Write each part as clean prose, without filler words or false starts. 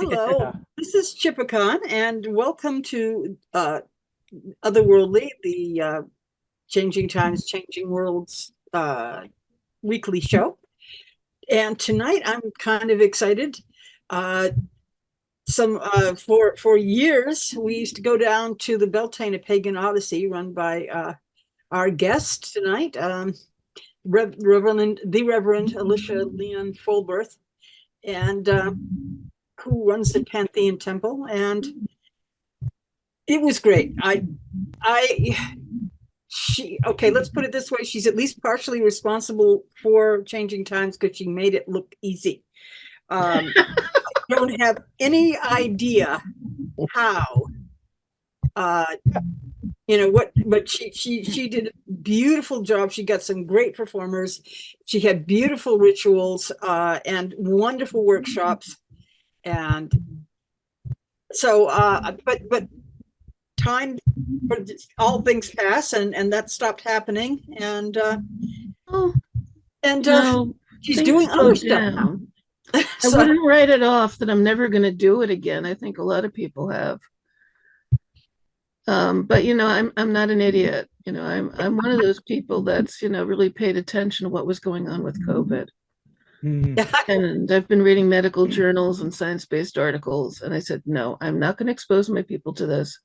Hello, this is Chipicon, and welcome to Otherworldly, the Changing Times, Changing Worlds weekly show. And tonight I'm kind of excited. Uh, for years we used to go down to the Beltaine A Pagan Odyssey, run by our guest tonight, the Reverend Alicia Lyon Folberth, and who runs the Panthean Temple, and it was great. Okay, let's put it this way. She's at least partially responsible for changing times because she made it look easy. I don't have any idea how, but she did a beautiful job. She got some great performers. She had beautiful rituals, and wonderful workshops. And so, but time, all things pass, and that stopped happening, and Oh, and no, she's things doing other slowed stuff now. down. I So wouldn't write it off that I'm never going to do it again. I think a lot of people have. But I'm not an idiot. I'm one of those people that's really paid attention to what was going on with COVID. And I've been reading medical journals and science-based articles, and I said, no, I'm not going to expose my people to this.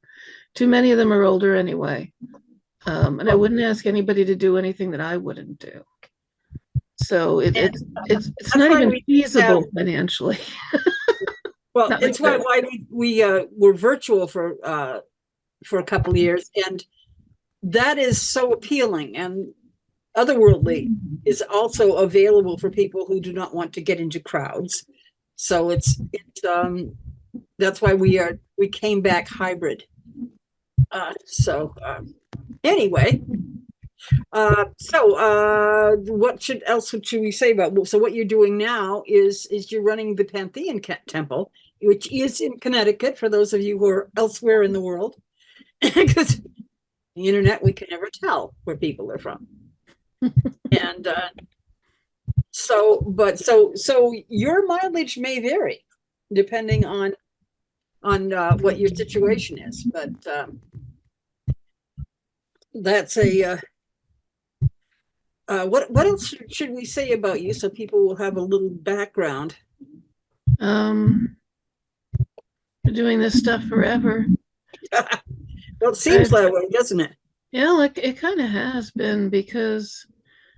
Too many of them are older anyway. And I wouldn't ask anybody to do anything that I wouldn't do. So it's that's not why even we have. feasible financially. Well, Not it's like why this. we were virtual for a couple of years, and that is so appealing. And Otherworldly is also available for people who do not want to get into crowds. So that's why we came back hybrid. Anyway, what should we say about? Well, so what you're doing now is you're running the Panthean Temple, which is in Connecticut. For those of you who are elsewhere in the world, because the internet, we can never tell where people are from. And so your mileage may vary depending on what your situation is, but that's a what else should we say about you so people will have a little background? Um, Been doing this stuff forever. Well, it seems I've, that way, doesn't it? yeah, like it kind of has been because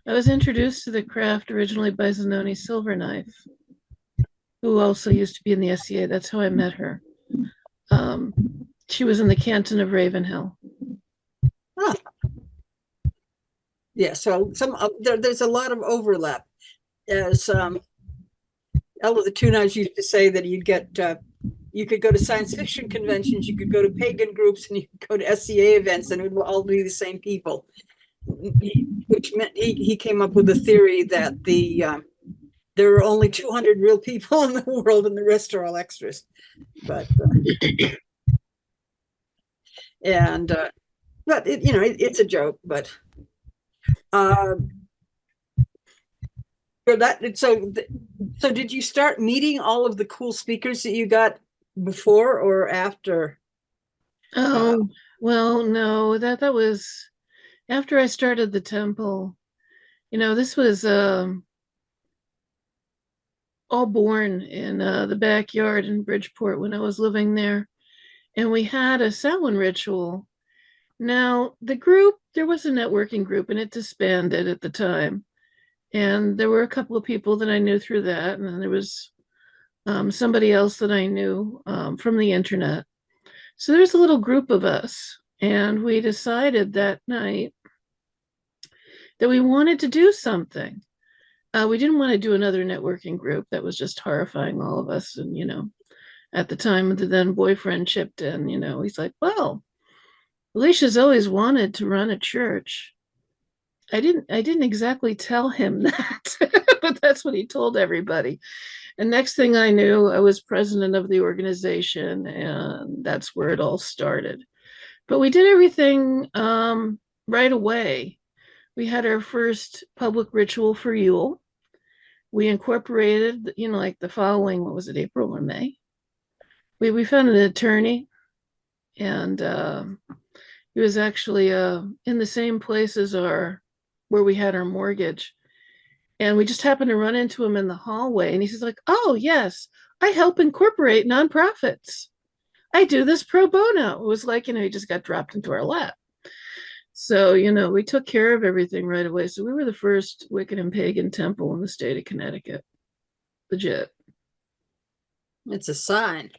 I was introduced to the craft originally by Zanoni Silverknife, who also used to be in the SCA. That's how I met her. Um, she was in the canton of Ravenhill. Ah, yeah. So there's a lot of overlap. As Ella the Two Knives used to say, that you could go to science fiction conventions, you could go to pagan groups, and you could go to SCA events, and it would all be the same people. Which meant he came up with the theory that there are only 200 real people in the world, and the rest are all extras. But and but it's a joke. But uh, for that, so did you start meeting all of the cool speakers that you got before or after? Oh, well, no, that was after I started the temple. This was all born in the backyard in Bridgeport when I was living there. And we had a Samhain ritual. Now, there was a networking group and it disbanded at the time. And there were a couple of people that I knew through that. And then there was somebody else that I knew from the internet. So there's a little group of us. And we decided that night that we wanted to do something. We didn't want to do another networking group that was just horrifying all of us. And, at the time, the then boyfriend chipped in, he's like, well, Alicia's always wanted to run a church. I didn't exactly tell him that, but that's what he told everybody. And next thing I knew, I was president of the organization, and that's where it all started. But we did everything right away. We had our first public ritual for Yule. We incorporated, like the following, what was it, April or May? we found an attorney, and he was actually in the same place as our where we had our mortgage. And we just happened to run into him in the hallway, and he's like, "Oh yes, I help incorporate nonprofits. I do this pro bono." It was like, he just got dropped into our lap. So, we took care of everything right away. So we were the first Wiccan and Pagan temple in the state of Connecticut. Legit. It's a sign.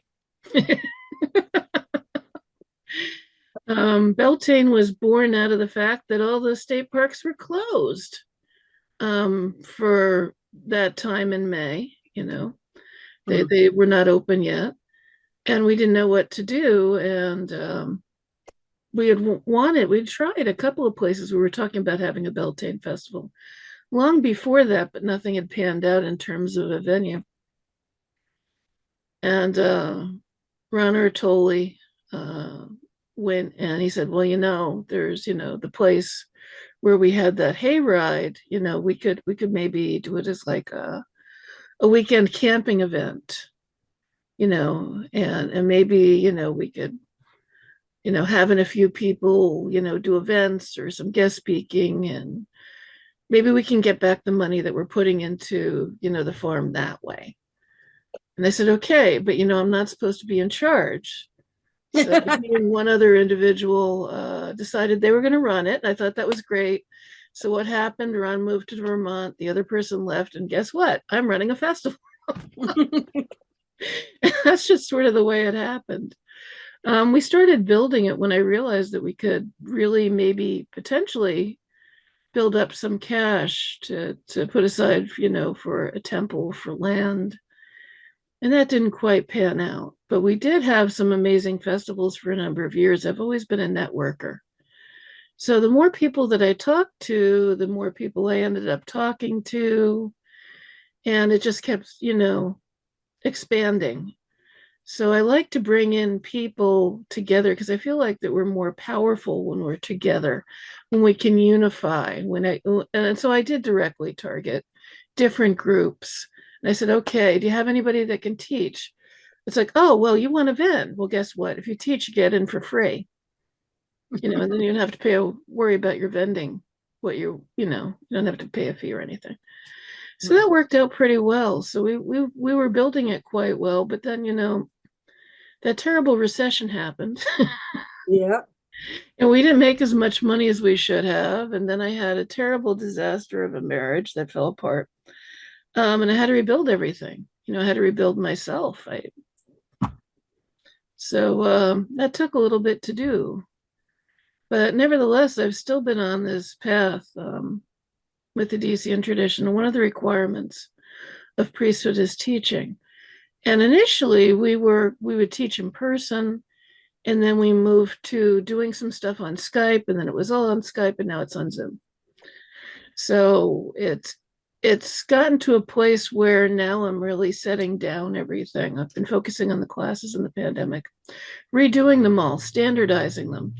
Beltaine was born out of the fact that all the state parks were closed for that time in May. They were not open yet, and we didn't know what to do. And we'd tried a couple of places. We were talking about having a Beltaine festival long before that, but nothing had panned out in terms of a venue. And Ron Ertoli went, and he said, "Well, there's the place where we had that hayride. We could maybe do it as like a weekend camping event, and maybe we could having a few people do events or some guest speaking, and maybe we can get back the money that we're putting into the farm that way." And I said, "Okay, but I'm not supposed to be in charge." So me and one other individual decided they were going to run it. And I thought that was great. So what happened? Ron moved to Vermont. The other person left. And guess what? I'm running a festival. That's just sort of the way it happened. We started building it when I realized that we could really maybe potentially build up some cash to put aside, for a temple, for land. And that didn't quite pan out. But we did have some amazing festivals for a number of years. I've always been a networker. So the more people that I talked to, the more people I ended up talking to. And it just kept, expanding. So I like to bring in people together because I feel like that we're more powerful when we're together, when we can unify. And so I did directly target different groups. And I said, "Okay, do you have anybody that can teach?" It's like, "Oh, well, you want to vend. Well, guess what? If you teach, you get in for free. And then you don't have to worry about your vending. You don't have to pay a fee or anything." So that worked out pretty well. So we were building it quite well, but then that terrible recession happened. Yeah. And we didn't make as much money as we should have. And then I had a terrible disaster of a marriage that fell apart. And I had to rebuild everything. I had to rebuild myself. So that took a little bit to do. But nevertheless, I've still been on this path with the DCN tradition. And one of the requirements of priesthood is teaching. And initially we would teach in person, and then we moved to doing some stuff on Skype, and then it was all on Skype, and now it's on Zoom. So it's gotten to a place where now I'm really setting down everything. I've been focusing on the classes in the pandemic, redoing them all, standardizing them.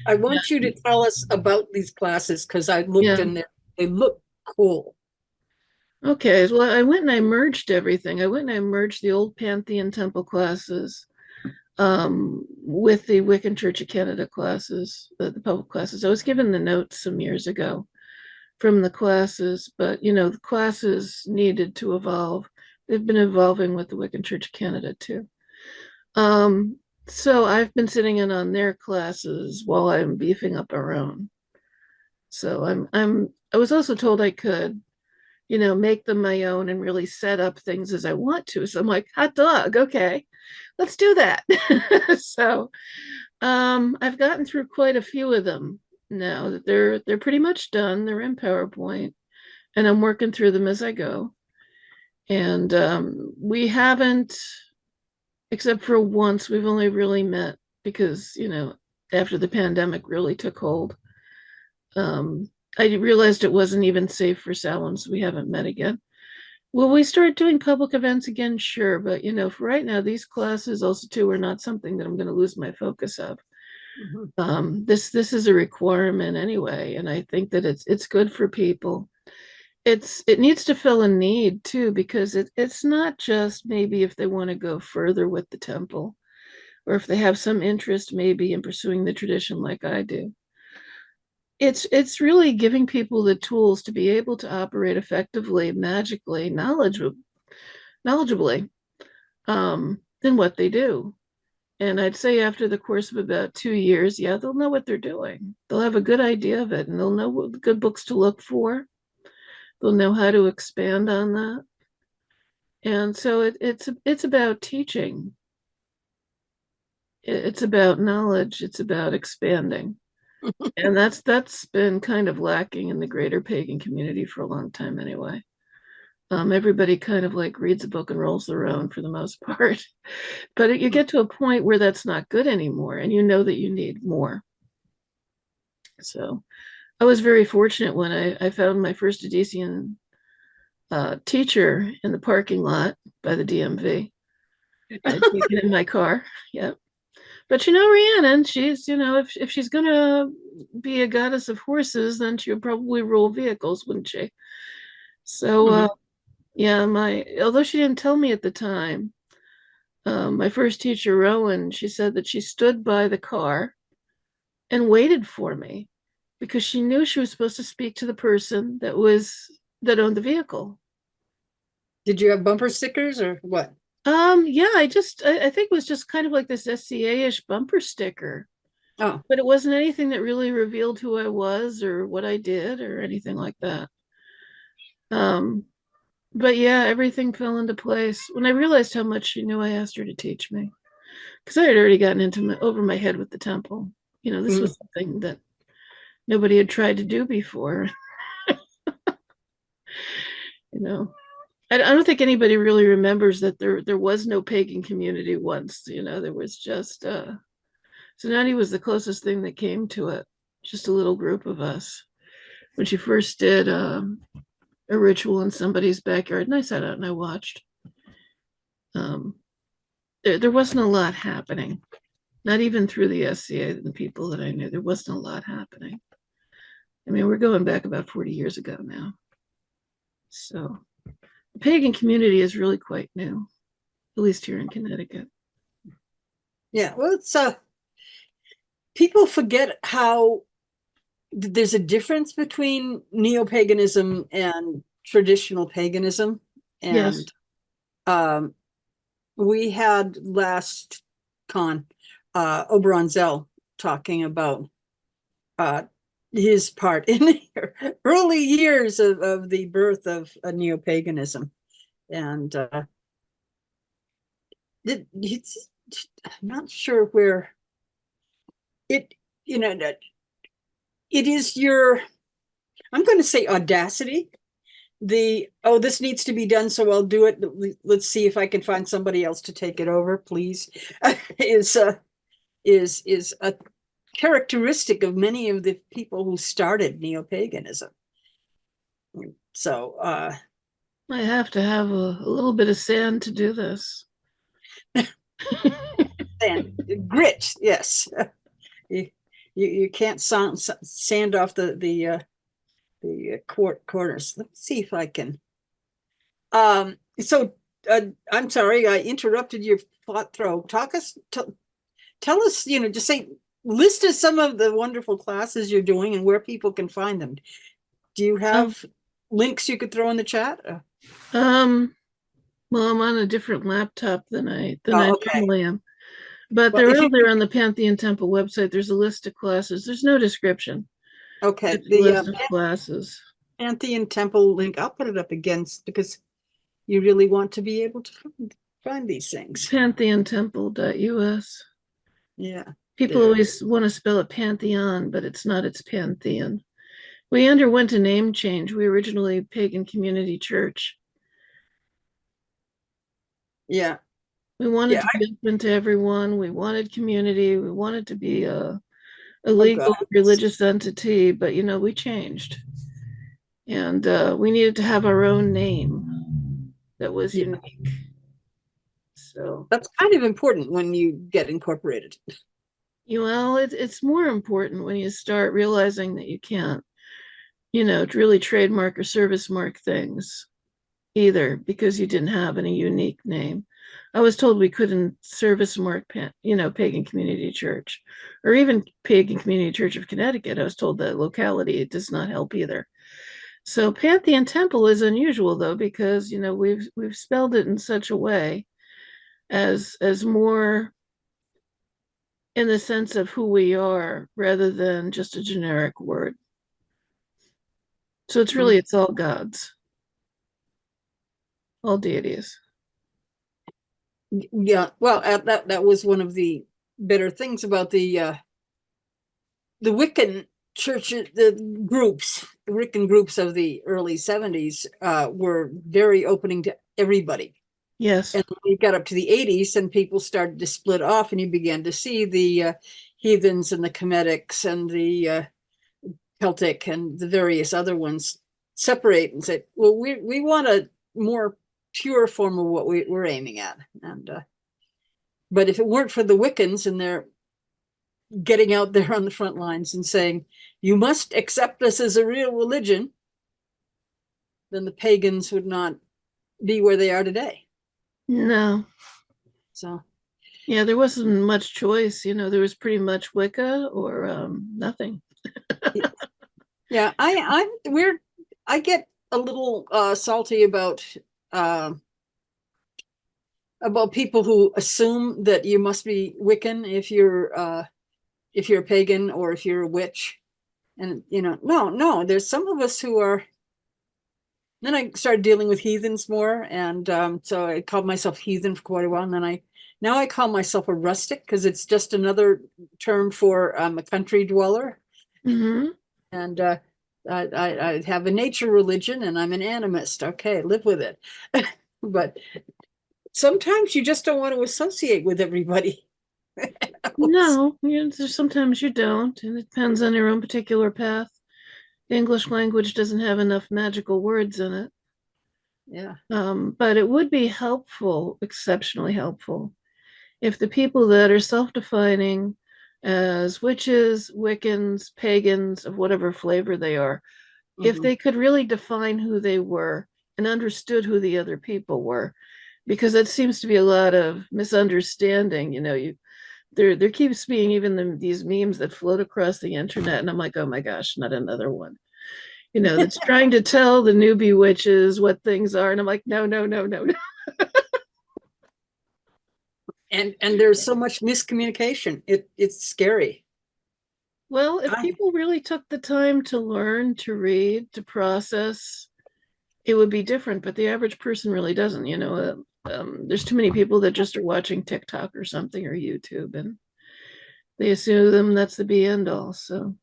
I want you to tell us about these classes because I looked Yeah. in there. They look cool. Okay, well, I went and I merged everything. I went and I merged the old Panthean Temple classes with the Wiccan Church of Canada classes, the public classes. I was given the notes some years ago from the classes, but the classes needed to evolve. They've been evolving with the Wiccan Church of Canada too. So I've been sitting in on their classes while I'm beefing up our own. So I was also told I could make them my own and really set up things as I want to. So I'm like, hot dog, okay, let's do that. So I've gotten through quite a few of them now. They're pretty much done. They're in PowerPoint, and I'm working through them as I go. And we haven't, except for once, we've only really met because, after the pandemic really took hold. I realized it wasn't even safe for Samhain, so we haven't met again. Will we start doing public events again? Sure, but for right now, these classes also too are not something that I'm going to lose my focus of. This is a requirement anyway, and I think that it's good for people. It needs to fill a need too, because it's not just maybe if they want to go further with the temple. or if they have some interest maybe in pursuing the tradition like I do. It's really giving people the tools to be able to operate effectively, magically, knowledgeably in what they do. And I'd say after the course of about 2 years, yeah, they'll know what they're doing. They'll have a good idea of it, and they'll know what good books to look for. They'll know how to expand on that. And so it's about teaching. It's about knowledge. It's about expanding. And that's been kind of lacking in the greater pagan community for a long time anyway. Everybody kind of like reads a book and rolls their own for the most part. But you get to a point where that's not good anymore, and you know that you need more. So I was very fortunate when I found my first Odyssean teacher in the parking lot by the DMV. I'd taken in my car. Yep. But Rhiannon, she's, if she's going to be a goddess of horses, then she would probably rule vehicles, wouldn't she? So, yeah, although she didn't tell me at the time, my first teacher, Rowan, she said that she stood by the car and waited for me because she knew she was supposed to speak to the person that owned the vehicle. Did you have bumper stickers or what? Yeah, I think it was just kind of like this SCA-ish bumper sticker. Oh, But it wasn't anything that really revealed who I was or what I did or anything like that. But yeah, everything fell into place. When I realized how much she knew, I asked her to teach me. Because I had already gotten over my head with the temple. This was something that nobody had tried to do before. I don't think anybody really remembers that there was no pagan community once. There was just Zanati was the closest thing that came to it, just a little group of us. When she first did a ritual in somebody's backyard, and I sat out and I watched. There wasn't a lot happening, not even through the SCA and the people that I knew. There wasn't a lot happening. I mean, we're going back about 40 years ago now. So the pagan community is really quite new, at least here in Connecticut. Yeah, well, it's people forget how there's a difference between neo-paganism and traditional paganism. And Yes. We had last con Oberon Zell talking about his part in the early years of the birth of neo-paganism. And it's I'm not sure where it is your, I'm going to say audacity. This needs to be done, so I'll do it. Let's see if I can find somebody else to take it over, please. is a characteristic of many of the people who started neo-paganism. So I have to have a little bit of sand to do this. And grit, yes. You can't sand off the corners. Let's see if I can. So I'm sorry, I interrupted your thought throw. Tell us, just list us some of the wonderful classes you're doing and where people can find them. Do you have links you could throw in the chat? Well, I'm on a different laptop than I Okay. normally am. But they're all there on the Panthean Temple website. There's a list of classes. There's no description. Okay. The list of classes. Panthean Temple link, I'll put it up again because you really want to be able to find these things. PantheonTemple.us. Yeah. People always want to spell it Pantheon, but it's not. It's Pantheon. We underwent a name change. We originally Pagan Community Church. Yeah. We wanted to be open to everyone. We wanted community. We wanted to be a legal religious entity, but we changed. And we needed to have our own name that was unique. So that's kind of important when you get incorporated. Well, it's more important when you start realizing that you can't, really trademark or service mark things. either because you didn't have any unique name. I was told we couldn't service more, Pagan Community Church, or even Pagan Community Church of Connecticut. I was told that locality it does not help either. So Panthean Temple is unusual though because we've spelled it in such a way as more in the sense of who we are rather than just a generic word. So it's all gods, all deities. Yeah, well, that was one of the better things about the Wiccan churches, the Wiccan groups of the early 70s were very opening to everybody. Yes. And we got up to the 80s and people started to split off and you began to see the heathens and the Cometics and the Celtic and the various other ones separate and say, well, we want a more pure form of what we're aiming at. And but if it weren't for the Wiccans and their getting out there on the front lines and saying, you must accept us as a real religion, then the pagans would not be where they are today. No. So yeah, there wasn't much choice. There was pretty much Wicca or nothing. yeah, I get a little salty about people who assume that you must be Wiccan if you're a pagan or if you're a witch. And no, there's some of us who are. Then I started dealing with heathens more, and so I called myself heathen for quite a while. And then now I call myself a rustic because it's just another term for a country dweller. Mm-hmm. And I have a nature religion, and I'm an animist. Okay, live with it. But sometimes you just don't want to associate with everybody. No, sometimes you don't, and it depends on your own particular path. The English language doesn't have enough magical words in it. Yeah. But it would be helpful, exceptionally helpful, if the people that are self-defining as witches, Wiccans, pagans of whatever flavor they are, if they could really define who they were and understood who the other people were, because that seems to be a lot of misunderstanding. There keeps being even these memes that float across the internet, and I'm like, oh my gosh, not another one. That's trying to tell the newbie witches what things are, and I'm like, no. And there's so much miscommunication. It's scary. Well, if people really took the time to learn, to read, to process, it would be different. But the average person really doesn't. There's too many people that just are watching TikTok or something or YouTube, and they assume that's the be end all. So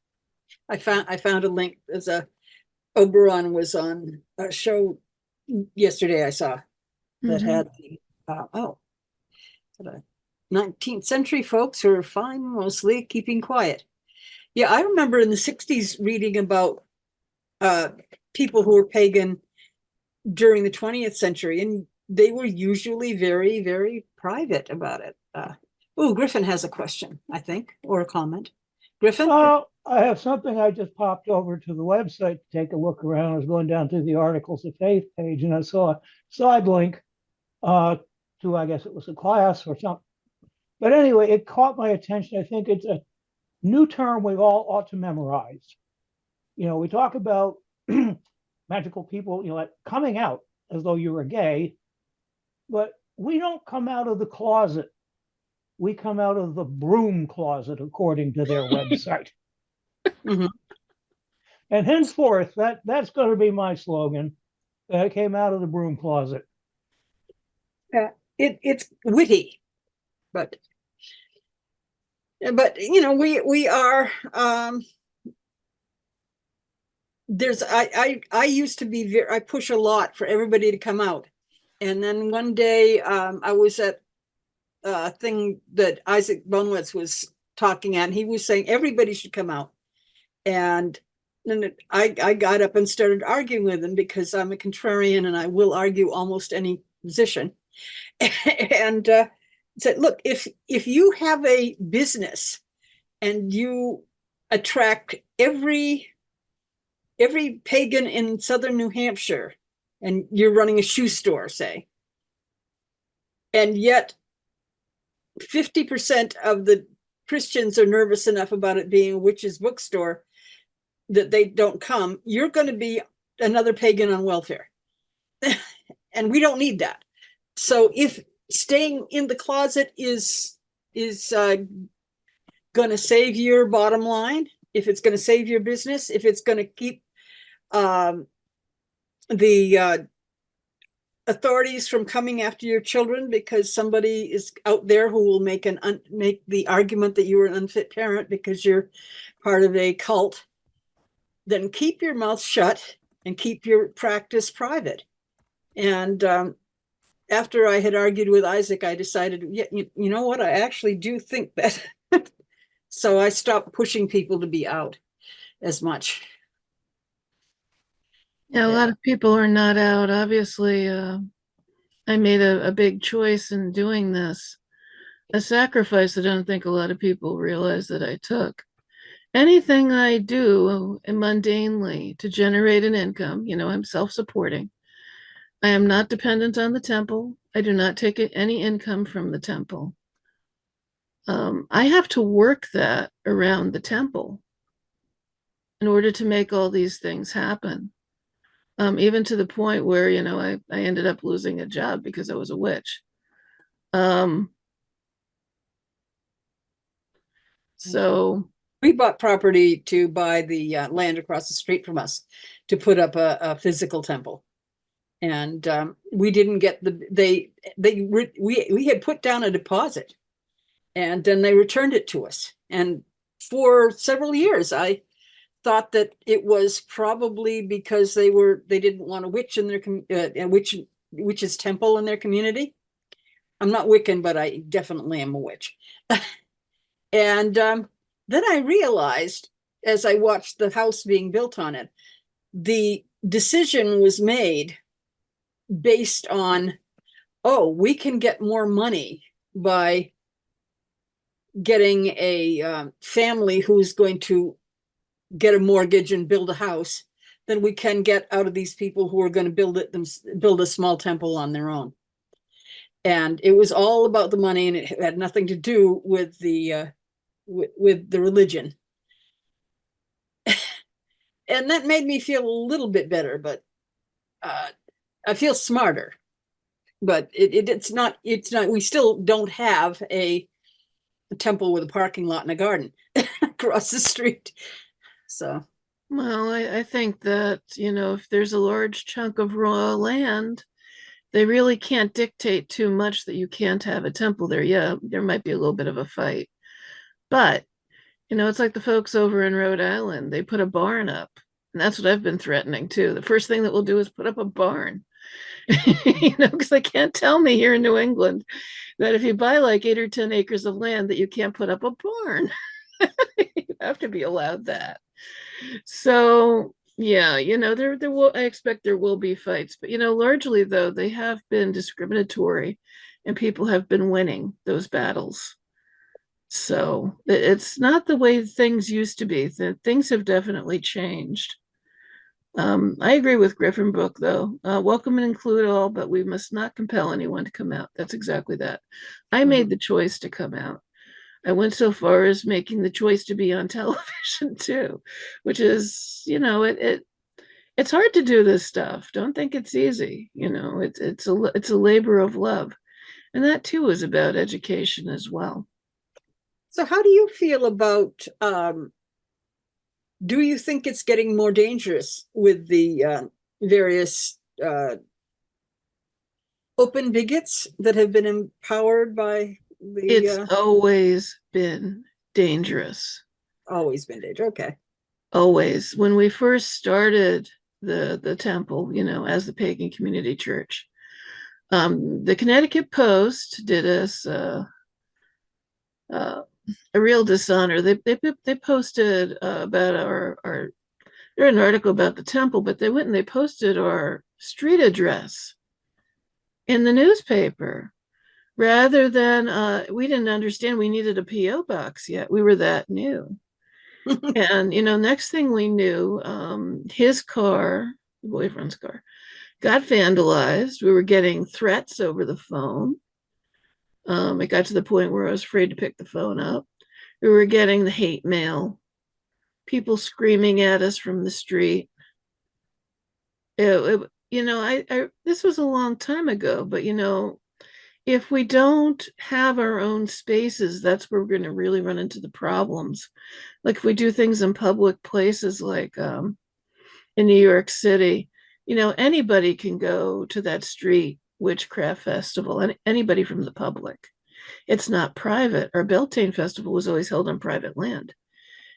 I found a link. As Oberon was on a show yesterday. I saw that had the 19th century folks who are fine, mostly keeping quiet. Yeah, I remember in the 60s reading about people who were pagan during the 20th century, and they were usually very, very private about it. Griffin has a question, I think, or a comment. Griffin? I have something. I just popped over to the website to take a look around. I was going down through the Articles of Faith page, and I saw a side link to, I guess it was a class or something. But anyway, it caught my attention. I think it's a new term we all ought to memorize. We talk about magical people, like coming out as though you were gay, but we don't come out of the closet. We come out of the broom closet, according to their website. Mm-hmm. And henceforth, that's going to be my slogan. I came out of the broom closet. It's witty, but we are. I used to be I push a lot for everybody to come out, and then one day I was at a thing that Isaac Bonewitz was talking at, and he was saying everybody should come out, and then I got up and started arguing with him because I'm a contrarian and I will argue almost any position, and said, look, if you have a business and you attract every pagan in southern New Hampshire and you're running a shoe store, say. And yet 50% of the Christians are nervous enough about it being a witch's bookstore that they don't come. You're going to be another pagan on welfare. And we don't need that. So if staying in the closet is going to save your bottom line, if it's going to save your business, if it's going to keep the authorities from coming after your children because somebody is out there who will make the argument that you were an unfit parent because you're part of a cult, then keep your mouth shut and keep your practice private. And after I had argued with Isaac, I decided, yeah, you know what? I actually do think that. So I stopped pushing people to be out as much. Yeah, a lot of people are not out. Obviously, I made a big choice in doing this, a sacrifice I don't think a lot of people realize that I took. Anything I do mundanely to generate an income, I'm self-supporting. I am not dependent on the temple. I do not take any income from the temple. I have to work that around the temple in order to make all these things happen. Even to the point where, I ended up losing a job because I was a witch. So we bought property to buy the land across the street from us to put up a physical temple. And we didn't get we had put down a deposit and then they returned it to us. And for several years, I thought that it was probably because they didn't want a witch in their witch's temple in their community. I'm not Wiccan, but I definitely am a witch. And then I realized, as I watched the house being built on it, the decision was made based on, we can get more money by getting a family who's going to get a mortgage and build a house than we can get out of these people who are going to build a small temple on their own. And it was all about the money, and it had nothing to do with the religion. And that made me feel a little bit better, but I feel smarter. But it's not, we still don't have a temple with a parking lot and a garden across the street. So, well, I think that, if there's a large chunk of raw land, they really can't dictate too much that you can't have a temple there. Yeah, there might be a little bit of a fight. But, it's like the folks over in Rhode Island, they put a barn up. And that's what I've been threatening too. The first thing that we'll do is put up a barn. Because they can't tell me here in New England that if you buy like 8 or 10 acres of land that you can't put up a barn. You have to be allowed that. So yeah, there will, I expect there will be fights, but largely though, they have been discriminatory and people have been winning those battles. So it's not the way things used to be. Things have definitely changed. I agree with Griffin Book, though. Welcome and include all, but we must not compel anyone to come out. That's exactly that. I made the choice to come out. I went so far as making the choice to be on television too, which is, it's hard to do this stuff. Don't think it's easy. It's a labor of love, and that too is about education as well. So how do you feel about, do you think it's getting more dangerous with the various open bigots that have been empowered by the... It's always been dangerous. Always been dangerous, okay. Always. When we first started the temple, as the pagan community church, the Connecticut Post did us a real dishonor. They posted about our an article about the temple, but they went and they posted our street address in the newspaper rather than we didn't understand we needed a PO box yet. We were that new. And next thing we knew, his car, the boyfriend's car, got vandalized. We were getting threats over the phone. It got to the point where I was afraid to pick the phone up. We were getting the hate mail, people screaming at us from the street. This was a long time ago, but if we don't have our own spaces, that's where we're going to really run into the problems. Like if we do things in public places, like in New York City, anybody can go to that street witchcraft festival, and anybody from the public. It's not private. Our Beltaine festival was always held on private land.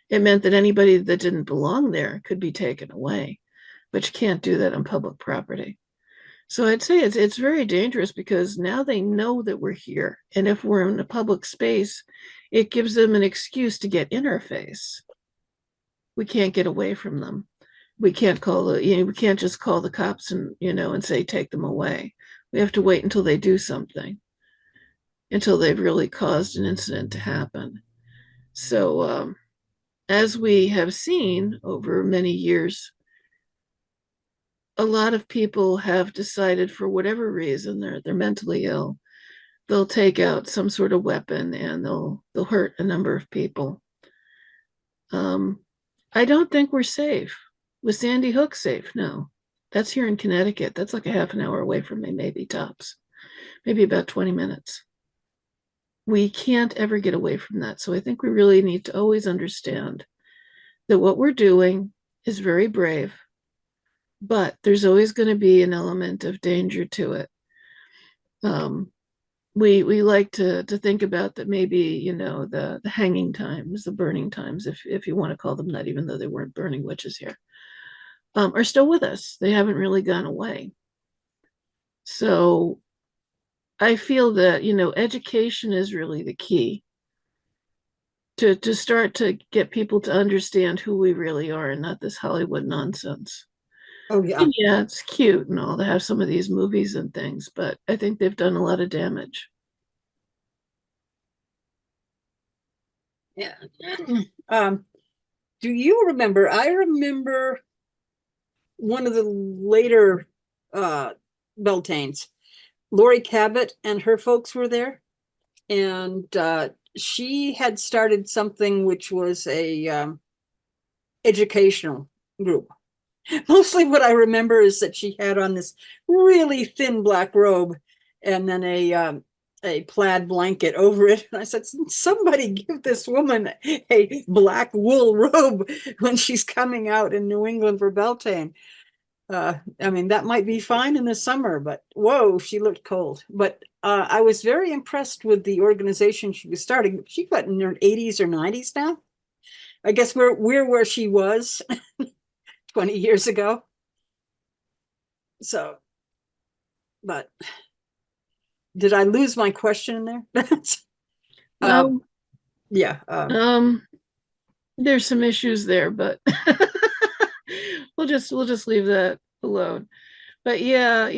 It meant that anybody that didn't belong there could be taken away, but you can't do that on public property. So I'd say it's very dangerous, because now they know that we're here, and if we're in a public space, it gives them an excuse to get in our face. We can't get away from them. We can't we can't just call the cops and say take them away. We have to wait until they do something, until they've really caused an incident to happen. So as we have seen over many years, a lot of people have decided, for whatever reason, they're mentally ill, they'll take out some sort of weapon and they'll hurt a number of people. I don't think we're safe. Was Sandy Hook safe? No. That's here in Connecticut. That's like a half an hour away from me, maybe tops. Maybe about 20 minutes. We can't ever get away from that. So I think we really need to always understand that what we're doing is very brave, but there's always going to be an element of danger to it. We like to think about that, maybe the hanging times, the burning times, if you want to call them that, even though they weren't burning witches here, are still with us. They haven't really gone away. So I feel that education is really the key to start to get people to understand who we really are, and not this Hollywood nonsense. Oh yeah. And yeah, it's cute and all to have some of these movies and things, but I think they've done a lot of damage. Yeah. Do you remember? I remember one of the later Beltaines, Laurie Cabot and her folks were there, and she had started something which was a educational group. Mostly what I remember is that she had on this really thin black robe and then a plaid blanket over it. And I said, somebody give this woman a black wool robe when she's coming out in New England for Beltane. I mean, that might be fine in the summer, but whoa, she looked cold. But I was very impressed with the organization she was starting. She got in her 80s or 90s now. I guess we're where she was 20 years ago. So, but did I lose my question in there? Yeah. There's some issues there, but we'll just leave that alone. But yeah,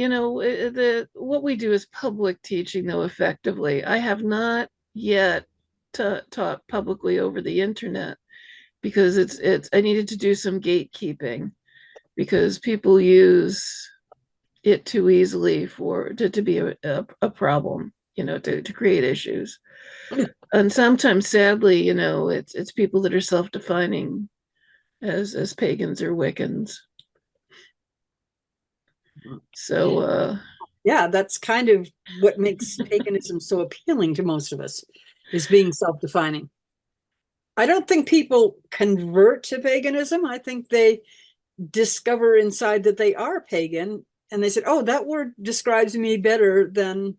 what we do is public teaching, though, effectively. I have not yet taught publicly over the internet, because I needed to do some gatekeeping, because people use it too easily to be a problem, to create issues. And sometimes, sadly, it's people that are self-defining as pagans or wiccans. So yeah, that's kind of what makes paganism so appealing to most of us, is being self-defining. I don't think people convert to paganism. I think they discover inside that they are pagan, and they said, oh, that word describes me better than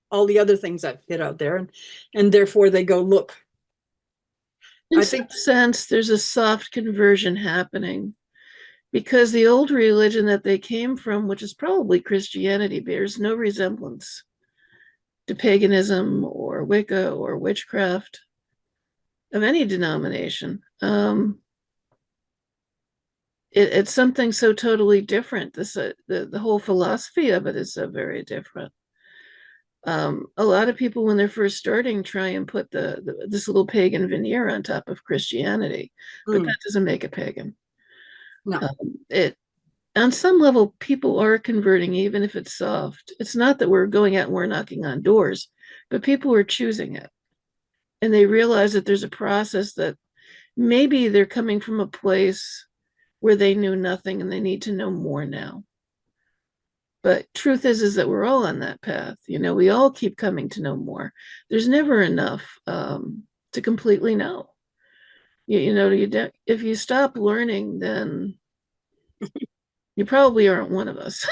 all the other things I've hit out there, and therefore they go look. In some sense, there's a soft conversion happening, because the old religion that they came from, which is probably Christianity, bears no resemblance to paganism or Wicca or witchcraft of any denomination. It's something so totally different. The whole philosophy of it is so very different. A lot of people, when they're first starting, try and put this little pagan veneer on top of Christianity, but that doesn't make it pagan. No. on some level, people are converting, even if it's soft. It's not that we're going out and we're knocking on doors, but people are choosing it. And they realize that there's a process that maybe they're coming from a place where they knew nothing and they need to know more now. But truth is that we're all on that path. We all keep coming to know more. There's never enough to completely know. If you stop learning, then you probably aren't one of us.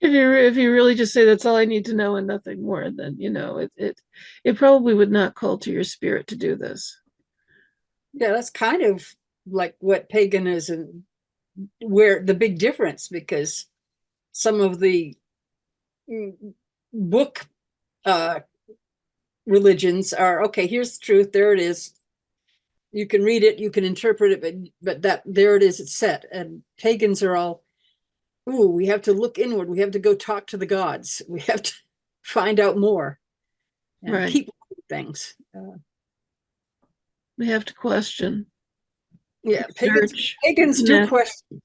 If you really just say that's all I need to know and nothing more, then it probably would not call to your spirit to do this. Yeah, that's kind of like what paganism, where the big difference, because some of the book religions are, okay, here's the truth, there it is. You can read it, you can interpret it, but that there it is, it's set. And pagans are all, ooh, we have to look inward, we have to go talk to the gods, we have to find out more and Right. keep things. We have to question. Yeah, Research, pagans do connect. question.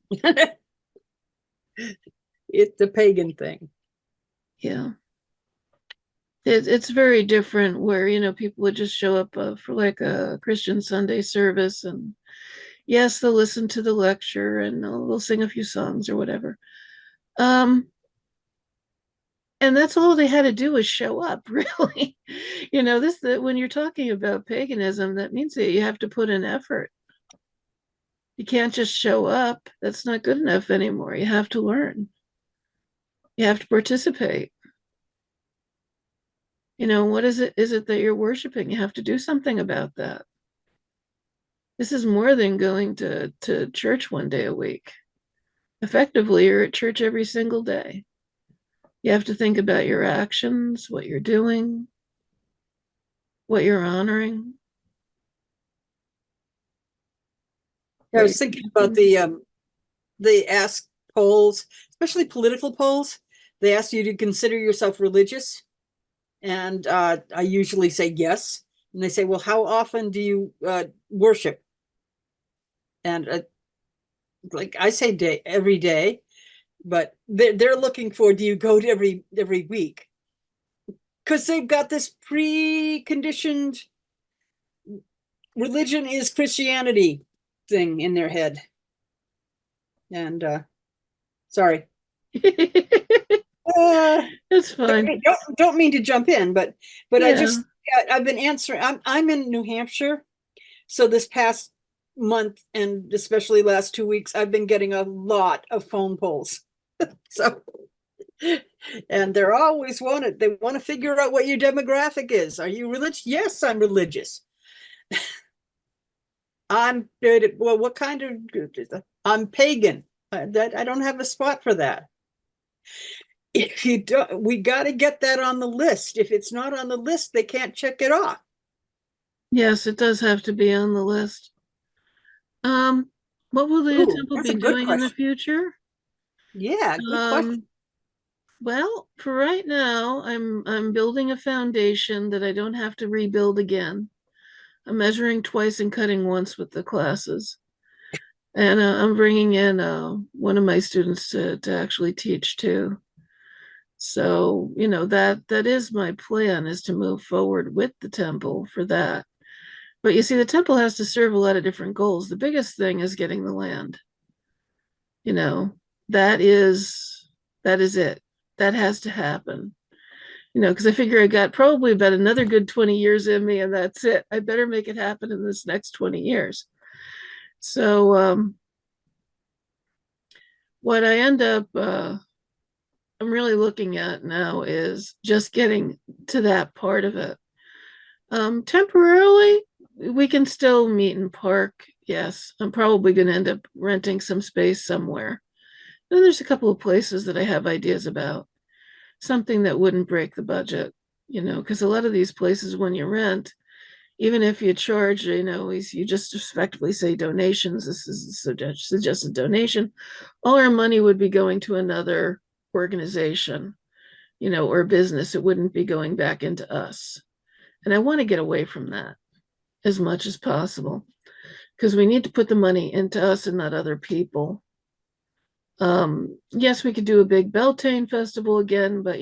It's the pagan thing. Yeah. It's very different where, people would just show up for like a Christian Sunday service, and yes, they'll listen to the lecture and they'll sing a few songs or whatever. And that's all they had to do was show up, really. When you're talking about paganism, that means that you have to put in effort. You can't just show up. That's not good enough anymore. You have to learn. You have to participate. What is it that you're worshiping? You have to do something about that. This is more than going to church one day a week. Effectively, you're at church every single day. You have to think about your actions, what you're doing, what you're honoring. I was thinking about the ask polls, especially political polls. They ask you to consider yourself religious. And I usually say yes. And they say, well, how often do you worship? And like I say every day, but they're looking for, do you go to every week? Because they've got this preconditioned religion is Christianity thing in their head. And sorry. That's fine. Don't mean to jump in, but Yeah. I've been answering. I'm in New Hampshire, so this past month and especially last 2 weeks, I've been getting a lot of phone polls. So, and they're always they want to figure out what your demographic is. Are you religious? Yes, I'm religious. I'm well. What kind of? I'm pagan. I don't have a spot for that. If you don't, we got to get that on the list. If it's not on the list, they can't check it off. Yes, it does have to be on the list. What will the temple be doing in the future? Yeah, good question. Well, for right now, I'm building a foundation that I don't have to rebuild again. I'm measuring twice and cutting once with the classes, and I'm bringing in one of my students to actually teach too. So that is my plan, is to move forward with the temple for that. But you see, the temple has to serve a lot of different goals. The biggest thing is getting the land. That is it. That has to happen. Because I figure I got probably about another good 20 years in me, and that's it. I better make it happen in this next 20 years. So what I end up I'm really looking at now is just getting to that part of it. Temporarily, we can still meet and park. Yes, I'm probably going to end up renting some space somewhere. And there's a couple of places that I have ideas about. Something that wouldn't break the budget, because a lot of these places, when you rent, even if you charge, you just effectively say donations. This is a suggested donation. All our money would be going to another organization, or business. It wouldn't be going back into us. And I want to get away from that as much as possible, because we need to put the money into us and not other people. Yes, we could do a big Beltaine festival again, but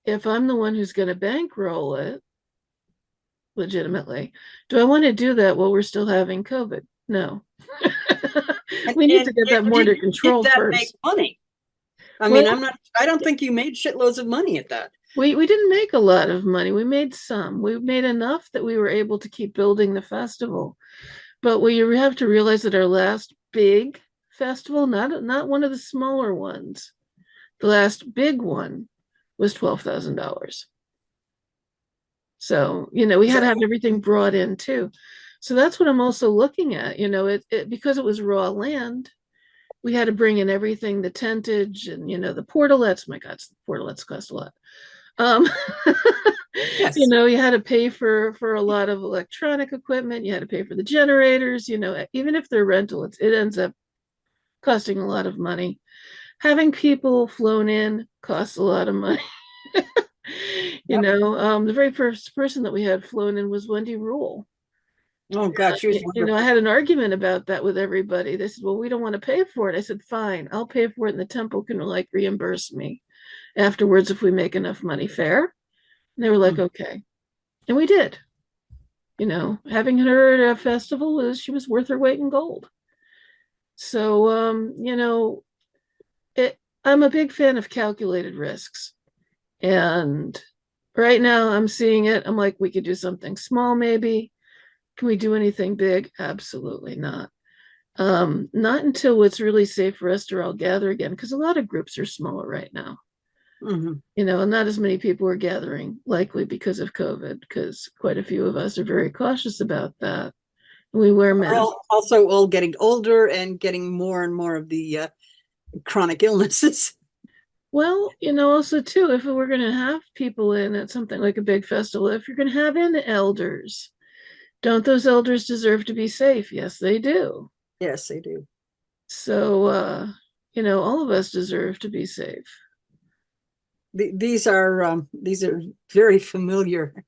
if I'm the one who's going to bankroll it legitimately, do I want to do that while we're still having COVID? No. We need to get that more under control first. Make money. I don't think you made shitloads of money at that. We didn't make a lot of money. We made some. We made enough that we were able to keep building the festival. But we have to realize that our last big festival, not one of the smaller ones, the last big one was $12,000. So, we had to have everything brought in too. So that's what I'm also looking at, because it was raw land, we had to bring in everything, the tentage and, the portalets. My God, the portalets cost a lot. Yes. You had to pay for a lot of electronic equipment. You had to pay for the generators, even if they're rental, it ends up costing a lot of money. Having people flown in costs a lot of money. Yep. The very first person that we had flown in was Wendy Rule. Oh God, she was wonderful. I had an argument about that with everybody. They said, well, we don't want to pay for it. I said, fine, I'll pay for it and the temple can reimburse me afterwards if we make enough money. Fair? And they were like, okay. And we did. Having her at a festival, she was worth her weight in gold. So, I'm a big fan of calculated risks. And right now I'm seeing it. I'm like, we could do something small, maybe. Can we do anything big? Absolutely not. Not until it's really safe for us to all gather again, because a lot of groups are smaller right now. And not as many people are gathering, likely because of COVID, because quite a few of us are very cautious about that. We wear masks. We're also all getting older and getting more and more of the chronic illnesses. Well, also too, if we're going to have people in at something like a big festival, if you're going to have in elders, don't those elders deserve to be safe? Yes, they do. Yes, they do. So, all of us deserve to be safe. These are very familiar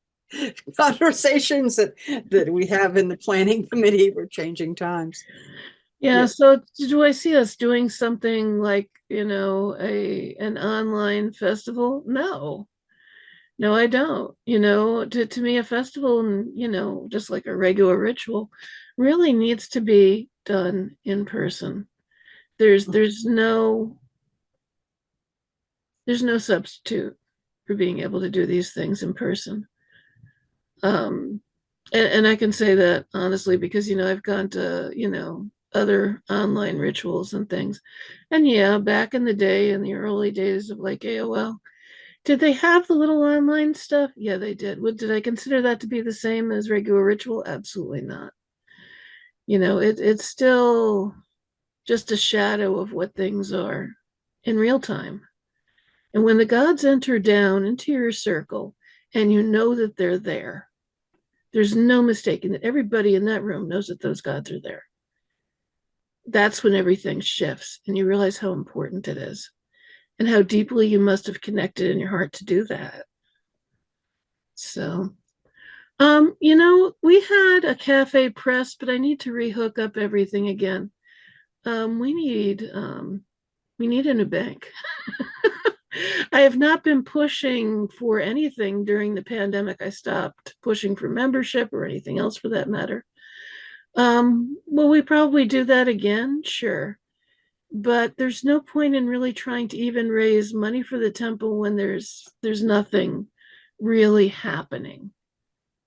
conversations that we have in the planning committee for changing times. Yeah. So do I see us doing something like, an online festival? No, I don't. To me, a festival and, just like a regular ritual really needs to be done in person. There's no substitute for being able to do these things in person. And I can say that honestly, because, I've gone to, other online rituals and things. And yeah, back in the day, in the early days of like AOL, did they have the little online stuff? Yeah, they did. Did I consider that to be the same as regular ritual? Absolutely not. It's still just a shadow of what things are in real time. And when the gods enter down into your circle and you know that they're there, there's no mistaking that everybody in that room knows that those gods are there. That's when everything shifts and you realize how important it is and how deeply you must have connected in your heart to do that. So, we had a cafe press, but I need to rehook up everything again. We need a new bank. I have not been pushing for anything during the pandemic. I stopped pushing for membership or anything else for that matter. Will we probably do that again? Sure. But there's no point in really trying to even raise money for the temple when there's nothing really happening,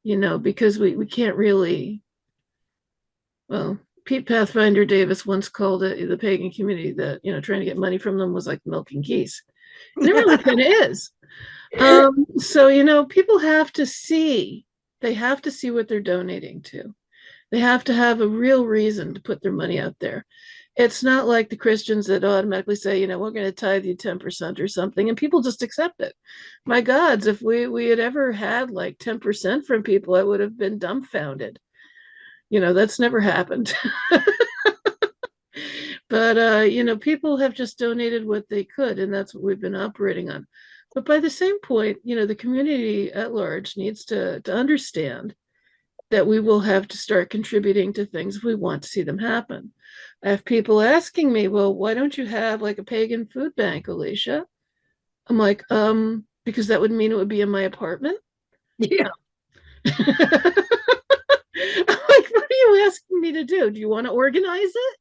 because we can't really, well, Pete Pathfinder Davis once called it the pagan community that, trying to get money from them was like milking geese. And it really kind of is. So, people have to see, what they're donating to. They have to have a real reason to put their money out there. It's not like the Christians that automatically say, we're going to tithe you 10% or something, and people just accept it. My gods, if we had ever had like 10% from people, I would have been dumbfounded. That's never happened. But, people have just donated what they could, and that's what we've been operating on. But by the same point, the community at large needs to understand that we will have to start contributing to things if we want to see them happen. I have people asking me, well, why don't you have like a pagan food bank, Alicia? I'm like, because that would mean it would be in my apartment. Yeah. I'm like, what are you asking me to do? Do you want to organize it?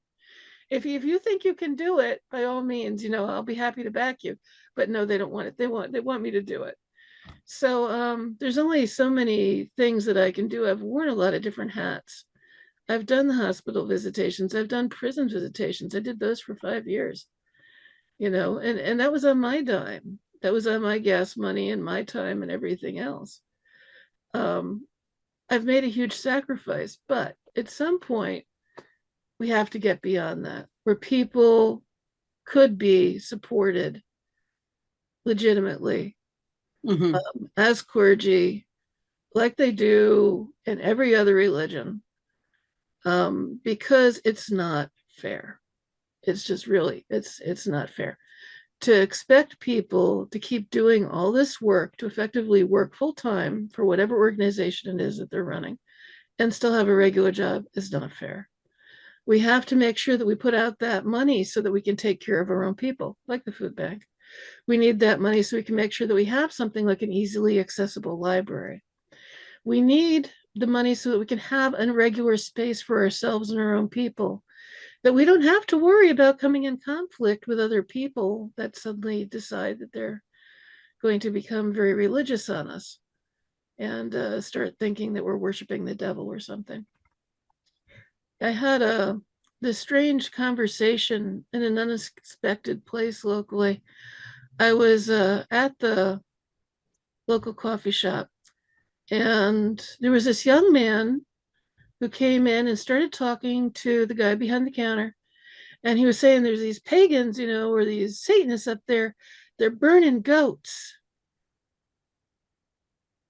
If you think you can do it, by all means, I'll be happy to back you. But no, they don't want it. They want me to do it. So there's only so many things that I can do. I've worn a lot of different hats. I've done the hospital visitations. I've done prison visitations. I did those for 5 years, and that was on my dime. That was on my gas money and my time and everything else. I've made a huge sacrifice, but at some point, we have to get beyond that, where people could be supported legitimately as clergy, like they do in every other religion, because it's not fair. It's just really, it's not fair to expect people to keep doing all this work, to effectively work full time for whatever organization it is that they're running, and still have a regular job is not fair. We have to make sure that we put out that money so that we can take care of our own people, like the food bank. We need that money so we can make sure that we have something like an easily accessible library. We need the money so that we can have a regular space for ourselves and our own people, that we don't have to worry about coming in conflict with other people that suddenly decide that they're going to become very religious on us and start thinking that we're worshiping the devil or something. I had this strange conversation in an unexpected place locally. I was at the local coffee shop, and there was this young man who came in and started talking to the guy behind the counter. And he was saying there's these pagans, or these Satanists up there, they're burning goats.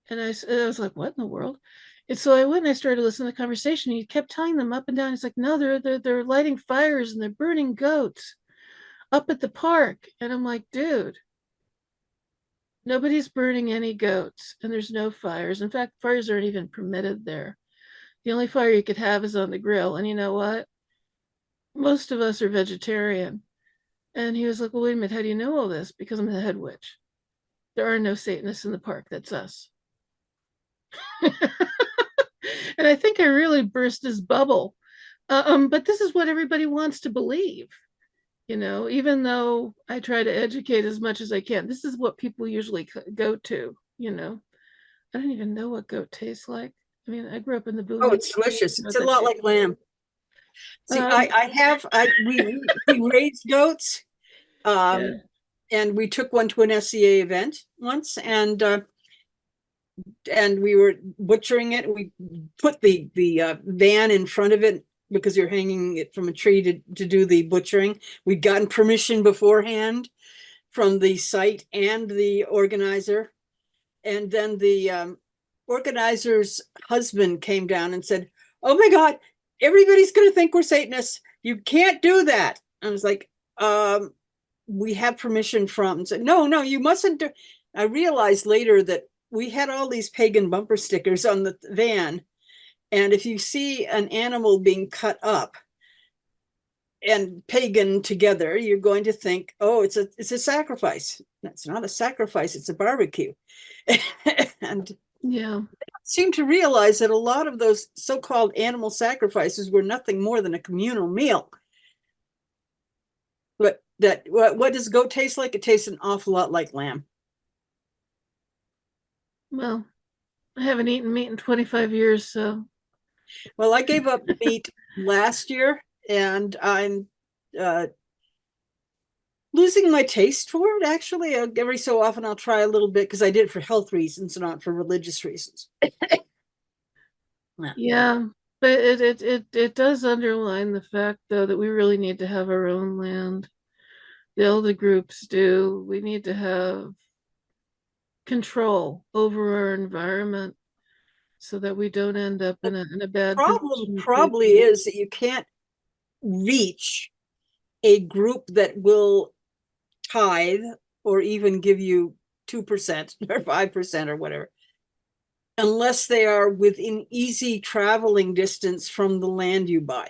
And I was like, what in the world? And so I went and I started listening to the conversation. He kept tying them up and down. He's like, no, they're lighting fires and they're burning goats up at the park. And I'm like, dude, nobody's burning any goats and there's no fires. In fact, fires aren't even permitted there. The only fire you could have is on the grill. And you know what? Most of us are vegetarian. And he was like, well, wait a minute, how do you know all this? Because I'm the head witch. There are no Satanists in the park. That's us. And I think I really burst his bubble. But this is what everybody wants to believe, even though I try to educate as much as I can. This is what people usually go to, I don't even know what goat tastes like. I mean, I grew up in the boonies. Oh, it's delicious. It's a lot like lamb. See, we raised goats, yeah. and we took one to an SCA event once, and we were butchering it. We put the van in front of it because you're hanging it from a tree to do the butchering. We'd gotten permission beforehand from the site and the organizer, and then the organizer's husband came down and said, "Oh my God, everybody's going to think we're Satanists. You can't do that." I was like, "We have permission from." And said, "No, you mustn't do." I realized later that we had all these pagan bumper stickers on the van, and if you see an animal being cut up and pagan together, you're going to think, "Oh, it's a sacrifice." That's not a sacrifice; it's a barbecue. And yeah, seem to realize that a lot of those so-called animal sacrifices were nothing more than a communal meal. But what does goat taste like? It tastes an awful lot like lamb. well, I haven't eaten meat in 25 years, so. Well, I gave up meat last year, and I'm losing my taste for it. Actually, every so often I'll try a little bit because I did it for health reasons, not for religious reasons. Yeah, but it does underline the fact, though, that we really need to have our own land. The elder groups do. We need to have control over our environment so that we don't end up in a bad Problem position. probably is that you can't reach a group that will tithe or even give you 2% or 5% or whatever. unless they are within easy traveling distance from the land you buy,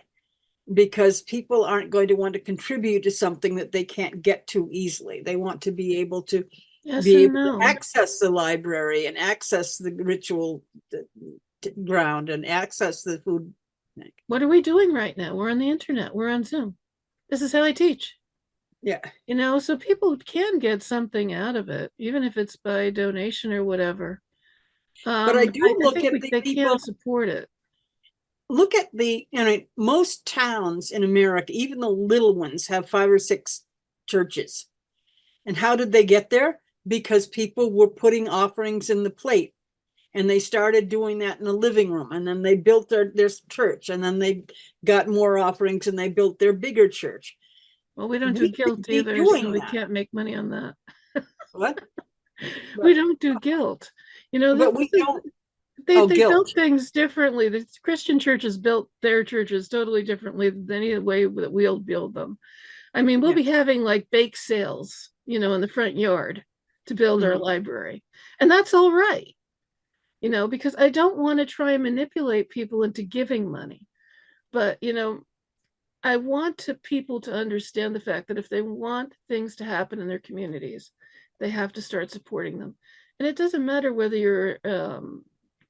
because people aren't going to want to contribute to something that they can't get to easily. They want to be able to Yes and no. access the library and access the ritual ground and access the food. What are we doing right now? We're on the internet. We're on Zoom. This is how I teach. Yeah. You know, so people can get something out of it, even if it's by donation or whatever. But I do look think at the they people. can support it. Look at the, most towns in America, even the little ones, have 5 or 6 churches. And how did they get there? Because people were putting offerings in the plate. And they started doing that in the living room. And then they built their church. And then they got more offerings and they built their bigger church. Well, we don't do guilt either, so we can't make money on that. What? We don't do guilt. You know, but we don't. They built things differently. The Christian churches built their churches totally differently than any way that we'll build them. I mean, we'll be having like bake sales, in the front yard to build our library. And that's all right, because I don't want to try and manipulate people into giving money. But, I want people to understand the fact that if they want things to happen in their communities, they have to start supporting them. And it doesn't matter whether you're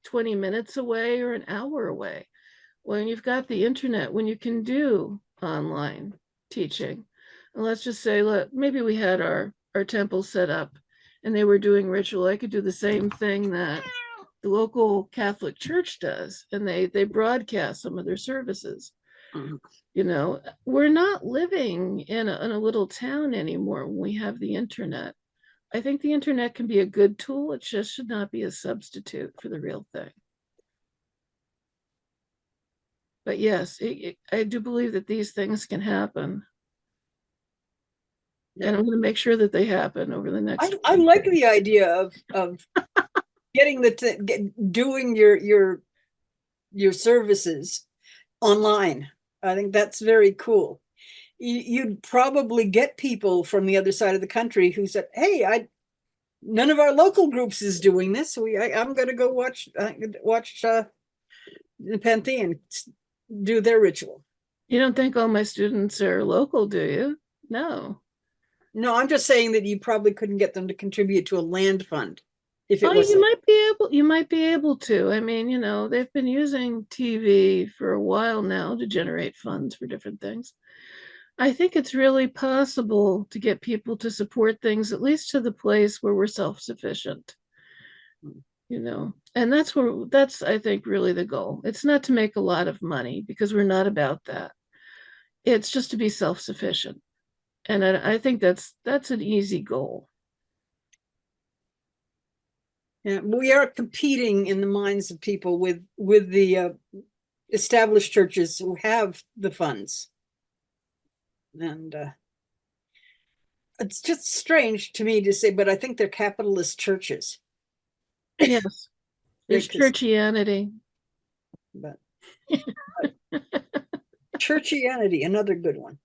20 minutes away or an hour away. When you've got the internet, when you can do online teaching, and let's just say, maybe we had our temple set up and they were doing ritual. I could do the same thing that the local Catholic Church does, and they broadcast some of their services. We're not living in a little town anymore when we have the internet. I think the internet can be a good tool. It just should not be a substitute for the real thing. But yes, I do believe that these things can happen. Yeah. And I'm going to make sure that they happen over the next. I like the idea of getting doing your services online. I think that's very cool. You'd probably get people from the other side of the country who said, "Hey, none of our local groups is doing this. So I'm going to go watch the Panthean do their ritual." You don't think all my students are local, do you? No. No, I'm just saying that you probably couldn't get them to contribute to a land fund. If it was, you might be able to. I mean, they've been using TV for a while now to generate funds for different things. I think it's really possible to get people to support things, at least to the place where we're self-sufficient, and that's, I think, really the goal. It's not to make a lot of money, because we're not about that. It's just to be self-sufficient. And I think that's an easy goal. Yeah, we are competing in the minds of people with the established churches who have the funds. And it's just strange to me to say, but I think they're capitalist churches. Yes, there's churchianity. But churchianity, another good one.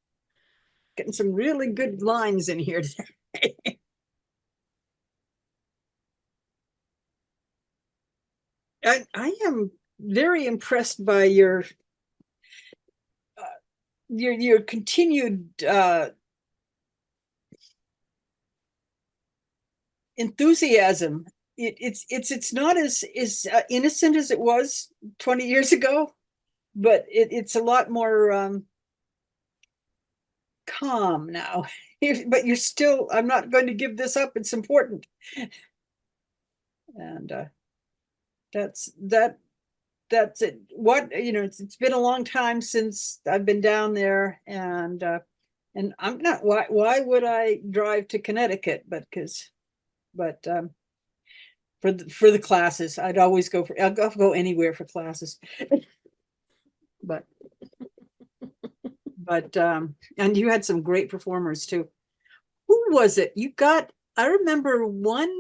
Getting some really good lines in here today. I am very impressed by your continued enthusiasm. It's not as innocent as it was 20 years ago, but it's a lot more calm now. But you're still, I'm not going to give this up. It's important. And that's it. It's been a long time since I've been down there, and I'm not. Why would I drive to Connecticut? But for the classes, I'd always I'll go anywhere for classes. but and you had some great performers too. Who was it? You got? I remember one.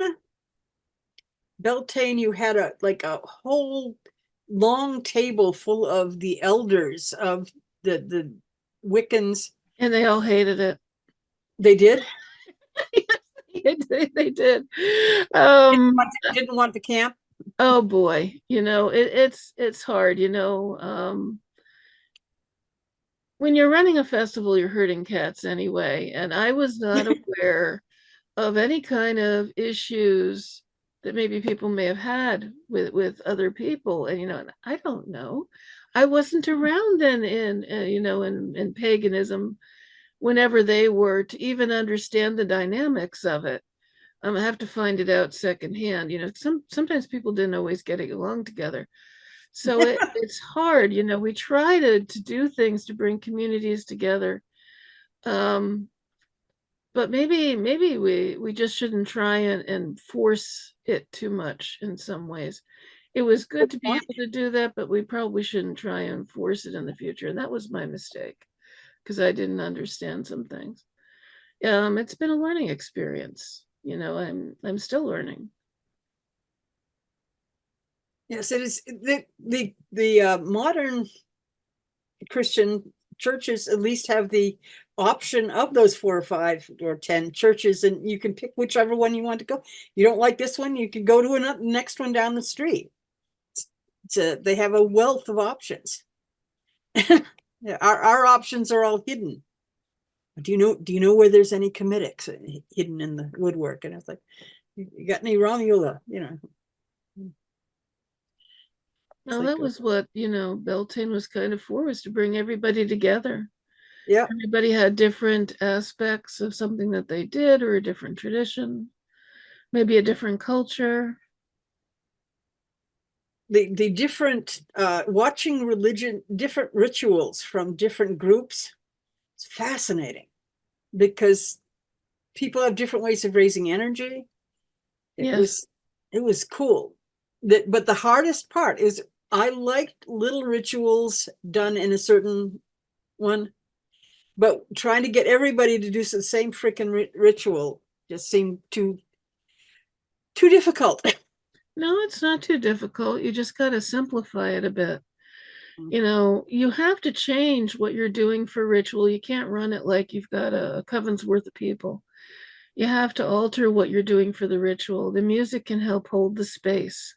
Beltaine, you had a whole long table full of the elders of the Wiccans. And they all hated it. They did? Yes, they did. Didn't want the camp? Oh boy, it's hard, when you're running a festival, you're herding cats anyway, and I was not aware of any kind of issues that maybe people may have had with other people, and and I don't know. I wasn't around then in paganism whenever they were to even understand the dynamics of it. I have to find it out secondhand. Sometimes people didn't always get along together. So it's hard, we try to do things to bring communities together. Um, but maybe we just shouldn't try and force it too much in some ways. It was good Good to be point. able to do that, but we probably shouldn't try and force it in the future. And that was my mistake because I didn't understand some things. It's been a learning experience. I'm still learning. Yes, it is. The modern Christian churches at least have the option of those 4 or 5 or 10 churches, and you can pick whichever one you want to go. You don't like this one, you can go to another next one down the street. They have a wealth of options. Yeah, our options are all hidden. Do you know where there's any Comitics hidden in the woodwork? And it's like, you got any Romula? Well, like, that was what, Beltane was kind of for, was to bring everybody together. yeah. Everybody had different aspects of something that they did, or a different tradition, maybe a different culture. The different watching different rituals from different groups, it's fascinating because people have different ways of raising energy. Yes. It was cool. But the hardest part is I liked little rituals done in a certain one, but trying to get everybody to do the same freaking ritual just seemed too difficult. No, it's not too difficult. You just got to simplify it a bit. You have to change what you're doing for ritual. You can't run it like you've got a coven's worth of people. You have to alter what you're doing for the ritual. The music can help hold the space.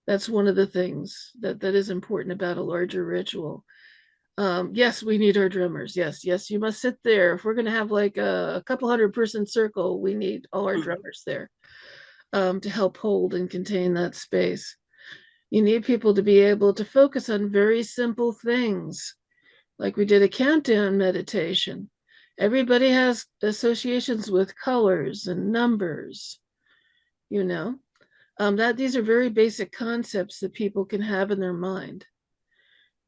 That's one of the things that is important about a larger ritual. Yes, we need our drummers. Yes, you must sit there. If we're going to have like a couple 100-person circle, we need all our drummers there to help hold and contain that space. You need people to be able to focus on very simple things, like we did a countdown meditation. Everybody has associations with colors and numbers, that these are very basic concepts that people can have in their mind.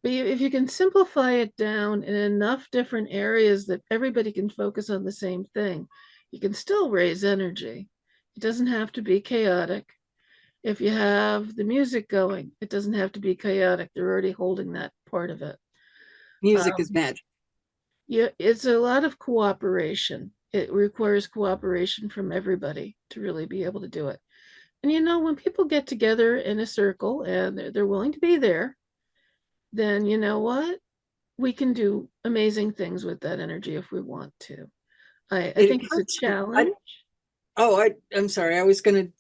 But if you can simplify it down in enough different areas that everybody can focus on the same thing, you can still raise energy. It doesn't have to be chaotic. If you have the music going, it doesn't have to be chaotic. They're already holding that part of it. Music is magic. Yeah, it's a lot of cooperation. It requires cooperation from everybody to really be able to do it. And when people get together in a circle and they're willing to be there, then you know what? We can do amazing things with that energy if we want to. I think it's a challenge. I'm sorry. I was going to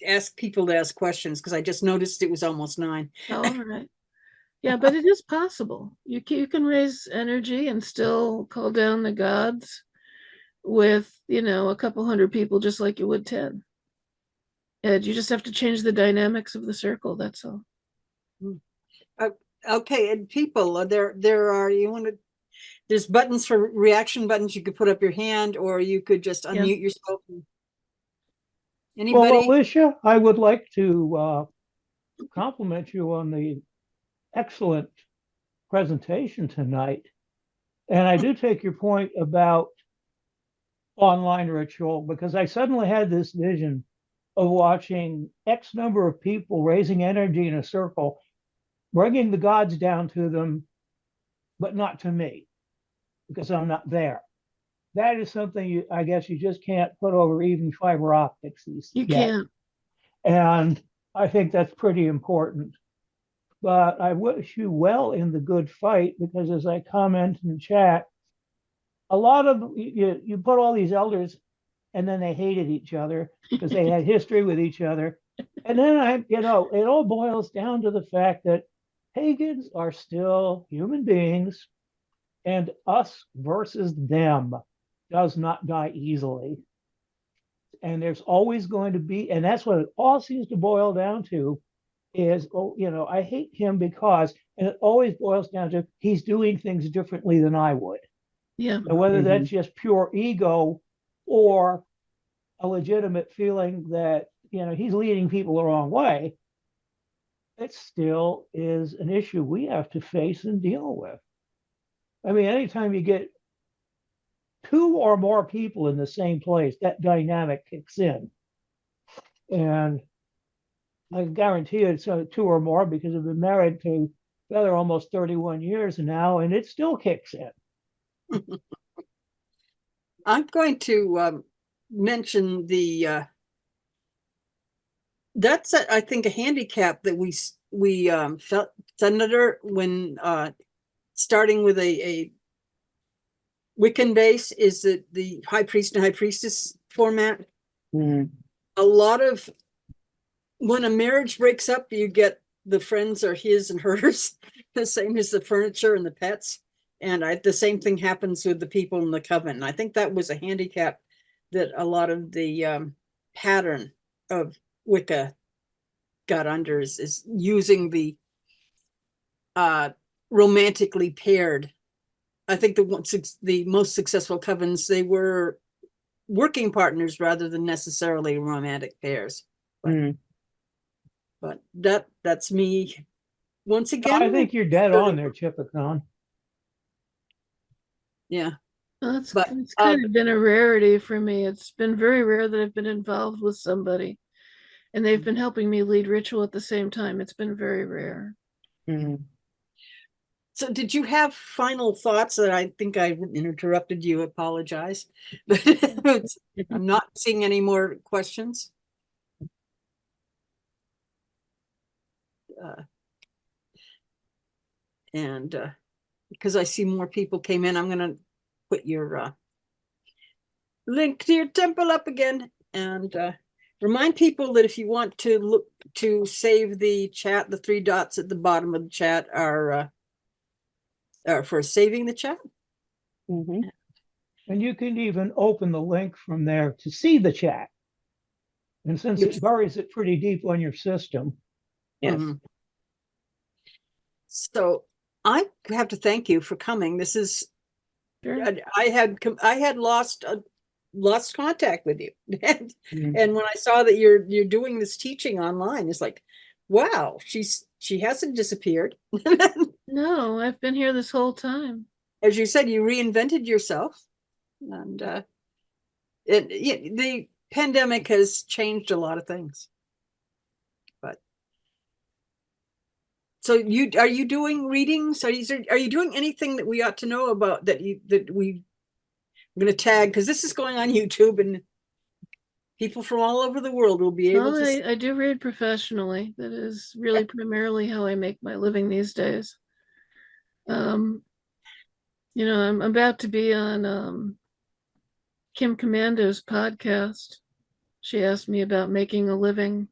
ask people to ask questions because I just noticed it was almost 9. All right. Yeah, but it is possible. You can raise energy and still call down the gods with, a couple 100 people, just like you would 10. And you just have to change the dynamics of the circle. That's all. Okay, and people, there are there's buttons for reaction buttons. You could put up your hand, or you could just unmute yourself. Anybody? Well, Alicia, I would like to compliment you on the excellent presentation tonight. And I do take your point about online ritual, because I suddenly had this vision of watching X number of people raising energy in a circle, bringing the gods down to them, but not to me, because I'm not there. That is something I guess you just can't put over even fiber optics. You can't. And I think that's pretty important. But I wish you well in the good fight, because as I comment in the chat, a lot of you put all these elders and then they hated each other because they had history with each other. And then it all boils down to the fact that pagans are still human beings, and us versus them does not die easily. And there's always going to be, and that's what it all seems to boil down to is, I hate him because, and it always boils down to he's doing things differently than I would. Yeah. And whether that's just pure ego or a legitimate feeling that, he's leading people the wrong way, it still is an issue we have to face and deal with. I mean, anytime you get two or more people in the same place, that dynamic kicks in. And I guarantee you it's two or more because I've been married to Feather almost 31 years now, and it still kicks in. I'm going to mention that's I think a handicap that we felt under when starting with a Wiccan base is that the high priest and high priestess format. A lot of when a marriage breaks up, you get the friends are his and hers, the same as the furniture and the pets. And the same thing happens with the people in the coven. I think that was a handicap that a lot of the pattern of Wicca got under is using the romantically paired. I think the most successful covens, they were working partners rather than necessarily romantic pairs. But that's me. Once again, I think you're dead on there, Chipicon. Yeah. Well, it's kind of been a rarity for me. It's been very rare that I've been involved with somebody and they've been helping me lead ritual at the same time. It's been very rare. So did you have final thoughts? That I think I interrupted you, apologize. But I'm not seeing any more questions. And because I see more people came in, I'm going to put your link to your temple up again and remind people that if you want to look to save the chat, the three dots at the bottom of the chat are for saving the chat. And you can even open the link from there to see the chat. And since it buries it pretty deep on your system. Yes. So I have to thank you for coming. This is, Sure. I had lost contact with you. And when I saw that you're doing this teaching online, it's like, wow, she hasn't disappeared. No, I've been here this whole time. As you said, you reinvented yourself. And the pandemic has changed a lot of things. But so are you doing readings? Are you doing anything that we ought to know about I'm going to tag, because this is going on YouTube and people from all over the world will be able to. I do read professionally. That is really primarily how I make my living these days. I'm about to be on Kim Commando's podcast. She asked me about making a living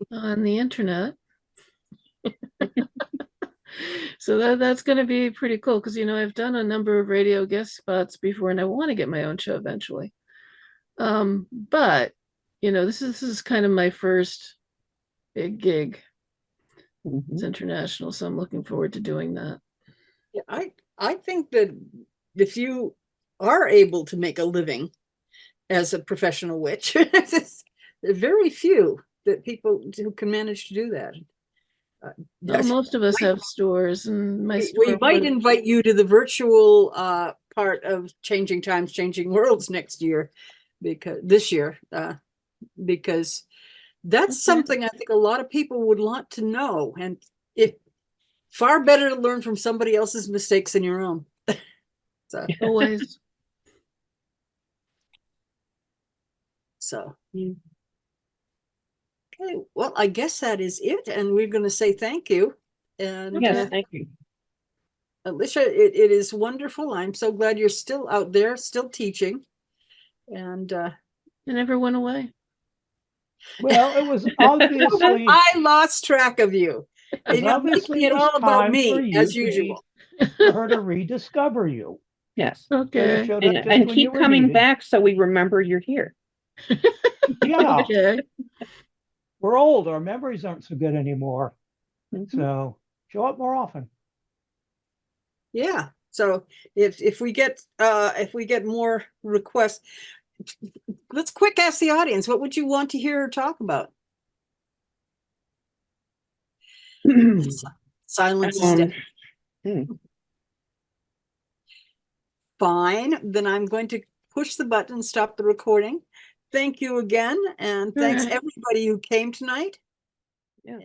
on the internet. So that's going to be pretty cool because, I've done a number of radio guest spots before and I want to get my own show eventually. But, this is kind of my first big gig. It's international, so I'm looking forward to doing that. Yeah, I think that if you are able to make a living as a professional witch, there are very few that people who can manage to do that. Well, most of us have stores, and we might invite you to the virtual part of Changing Times, Changing Worlds next year, because that's something I think a lot of people would want to know, and it far better to learn from somebody else's mistakes than your own. So always. So. Okay, well, I guess that is it, and we're going to say thank you. And Yes, thank you. Alicia, it is wonderful. I'm so glad you're still out there, still teaching, and It never went away. Well, it was obviously I lost track of you. And you're obviously making it was all about time for me, you as to be- usual. for her to rediscover you. Yes. So you Okay. showed up just And when you keep were coming needed. back so we remember you're here. Yeah, Okay. we're old. Our memories aren't so good anymore. Mhm. So show up more often. Yeah. So if we get more requests, let's quick ask the audience, what would you want to hear or talk about? Silence is dead. Fine. Then I'm going to push the button and stop the recording. Thank you again. And thanks right. everybody who came tonight. Yeah.